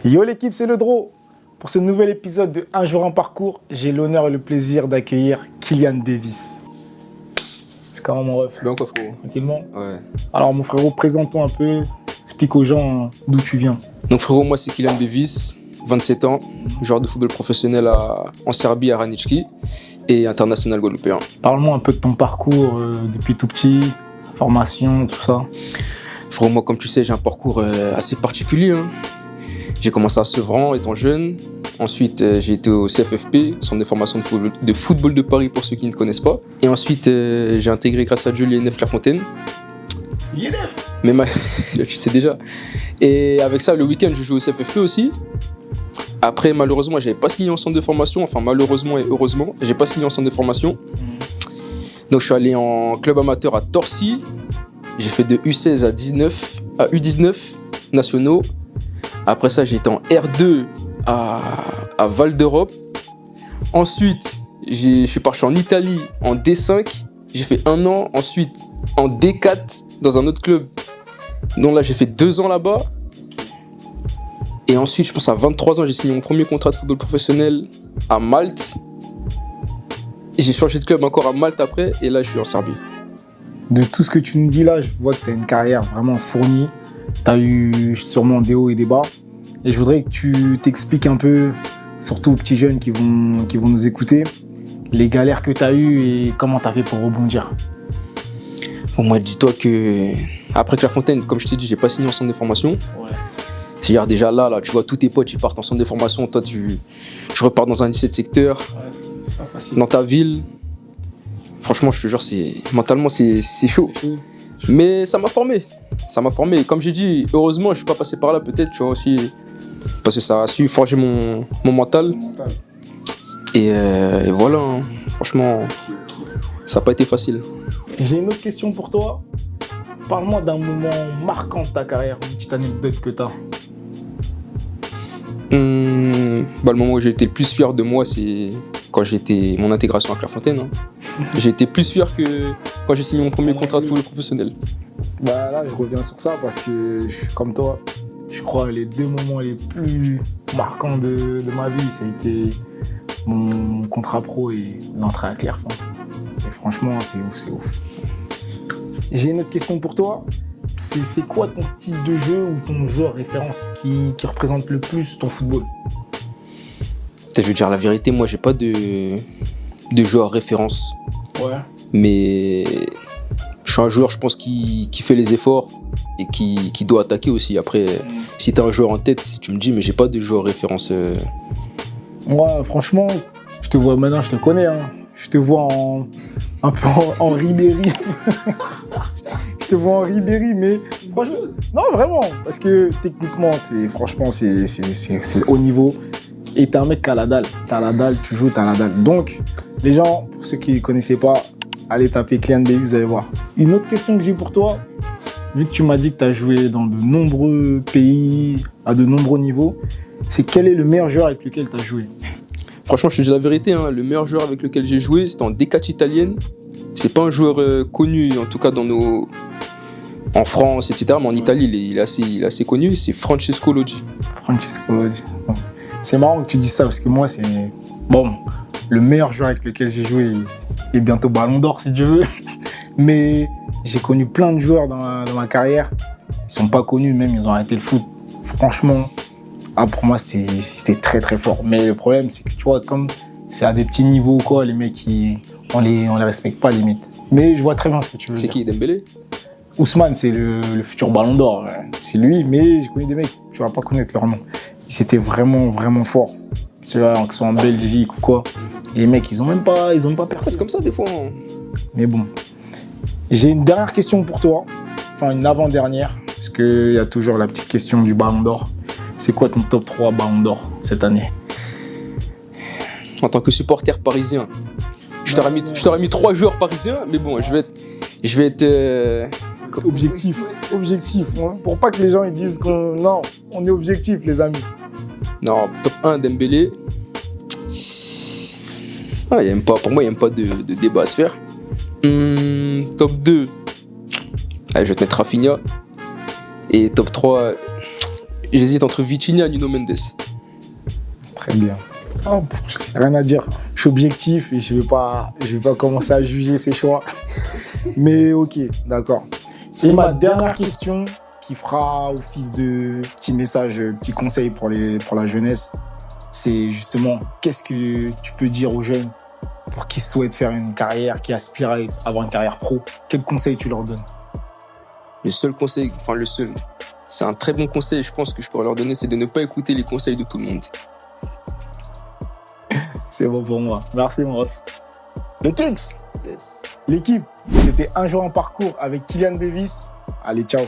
Yo l'équipe, c'est le Dro. Pour ce nouvel épisode de Un jour en parcours, j'ai l'honneur et le plaisir d'accueillir Kylian Davis. C'est comment mon ref? Bien quoi frérot? Tranquillement? Ouais. Alors mon frérot, présente-toi un peu, explique aux gens d'où tu viens. Donc frérot, moi c'est Kylian Davis, 27 ans, joueur de football professionnel en Serbie à Ranički et international guadeloupéen. Parle-moi un peu de ton parcours depuis tout petit, formation, tout ça. Frérot, moi comme tu sais, j'ai un parcours assez particulier. J'ai commencé à Sevran étant jeune. Ensuite, j'ai été au CFFP, Centre de formation de football de Paris pour ceux qui ne connaissent pas. Et ensuite, j'ai intégré grâce à Dieu l'INF Clairefontaine. INF. Mais tu sais déjà. Et avec ça, le week-end, je joue au CFFP aussi. Après, malheureusement, j'avais pas signé en centre de formation. Enfin, malheureusement et heureusement, j'ai pas signé en centre de formation. Donc, je suis allé en club amateur à Torcy. J'ai fait de U16 à U19 nationaux. Après ça, j'ai été en R2 à Val d'Europe. Ensuite, je suis parti en Italie en D5. J'ai fait 1 an. Ensuite, en D4 dans un autre club. Donc là, j'ai fait 2 ans là-bas. Et ensuite, je pense à 23 ans, j'ai signé mon premier contrat de football professionnel à Malte. Et j'ai changé de club encore à Malte après. Et là, je suis en Serbie. De tout ce que tu nous dis là, je vois que tu as une carrière vraiment fournie. Tu as eu sûrement des hauts et des bas. Et je voudrais que tu t'expliques un peu, surtout aux petits jeunes qui vont nous écouter, les galères que tu as eues et comment tu as fait pour rebondir. Bon, moi, dis-toi que après Clairefontaine, comme je t'ai dit, j'ai pas signé en centre de formation. Ouais. C'est-à-dire déjà là, tu vois tous tes potes, ils partent en centre de formation. Toi, tu repars dans un lycée de secteur, Ouais, c'est pas facile. dans ta ville. Franchement, je te jure, mentalement, c'est chaud. Mais ça m'a formé. Et comme j'ai dit, heureusement, je suis pas passé par là peut-être, tu vois aussi. Parce que ça a su forger mon mental. Et voilà, franchement, ça n'a pas été facile. J'ai une autre question pour toi. Parle-moi d'un moment marquant de ta carrière, une petite anecdote que tu as. Le moment où j'ai été le plus fier de moi, c'est quand j'ai été mon intégration à Clairefontaine. J'ai été plus fier que quand j'ai signé mon premier contrat de football professionnel. Bah là, je reviens sur ça parce que, comme toi, je crois que les 2 moments les plus marquants de ma vie, ça a été mon contrat pro et l'entrée à Clairefontaine. Et franchement, c'est ouf. J'ai une autre question pour toi. C'est quoi ton style de jeu ou ton joueur référence qui représente le plus ton football? Je veux dire la vérité, moi j'ai pas de joueur référence. Ouais. Mais je suis un joueur, je pense, qui fait les efforts et qui doit attaquer aussi. Après, si t'as un joueur en tête, tu me dis, mais j'ai pas de joueur référence. Moi, franchement, je te vois maintenant, je te connais. Je te vois un peu en Ribéry. Je te vois en Ribéry, mais franchement, non, vraiment, parce que techniquement, c'est haut niveau. Et t'es un mec qui a la dalle. T'as la dalle, tu joues, t'as la dalle. Donc, les gens, pour ceux qui ne connaissaient pas, allez taper Kylian Davis, vous allez voir. Une autre question que j'ai pour toi, vu que tu m'as dit que tu as joué dans de nombreux pays, à de nombreux niveaux, c'est quel est le meilleur joueur avec lequel tu as joué? Franchement, je te dis la vérité, le meilleur joueur avec lequel j'ai joué, c'était en D4 italienne. C'est pas un joueur connu, en tout cas en France, etc. Mais en Italie, il est assez connu, c'est Francesco Loggi. Francesco Loggi. Bon. C'est marrant que tu dises ça parce que moi, c'est le meilleur joueur avec lequel j'ai joué est bientôt Ballon d'Or si Dieu veut. Mais j'ai connu plein de joueurs dans ma carrière. Ils sont pas connus, même ils ont arrêté le foot. Franchement, pour moi, c'était très très fort. Mais le problème, c'est que tu vois, comme c'est à des petits niveaux, quoi, les mecs, on les respecte pas limite. Mais je vois très bien ce que tu veux dire. C'est qui, Dembélé? Ousmane, c'est le futur Ballon d'Or. C'est lui, mais j'ai connu des mecs, tu vas pas connaître leur nom. C'était vraiment, vraiment fort. Ceux-là, qui sont en Belgique ou quoi. Et les mecs, ils ont même pas percé. C'est comme ça, des fois. Mais bon. J'ai une dernière question pour toi. Enfin, une avant-dernière. Parce qu'il y a toujours la petite question du Ballon d'Or. C'est quoi ton top 3 Ballon d'Or cette année? En tant que supporter parisien, je t'aurais mis 3 joueurs parisiens. Mais bon, je vais être objectif. Pour pas que les gens ils disent non, on est objectif, les amis. Non, top 1, Dembélé. Pour moi, il n'y a même pas de débat à se faire. Top 2, allez, je vais te mettre Rafinha. Et top 3, J'hésite entre Vitinha et Nuno Mendes. Très bien. Oh, rien à dire. Je suis objectif et je vais pas commencer à juger ses choix. Mais ok, d'accord. Et ma dernière question qui fera office de petit message, petit conseil pour la jeunesse, c'est justement qu'est-ce que tu peux dire aux jeunes pour qu'ils souhaitent faire une carrière, qui aspirent à avoir une carrière pro. Quel conseil tu leur donnes? Le seul conseil, enfin le seul, c'est un très bon conseil, je pense que je pourrais leur donner, c'est de ne pas écouter les conseils de tout le monde. C'est bon pour moi. Merci mon ref. Le Kicks, Yes. l'équipe, c'était un jour en parcours avec Kylian Bevis. Allez, ciao.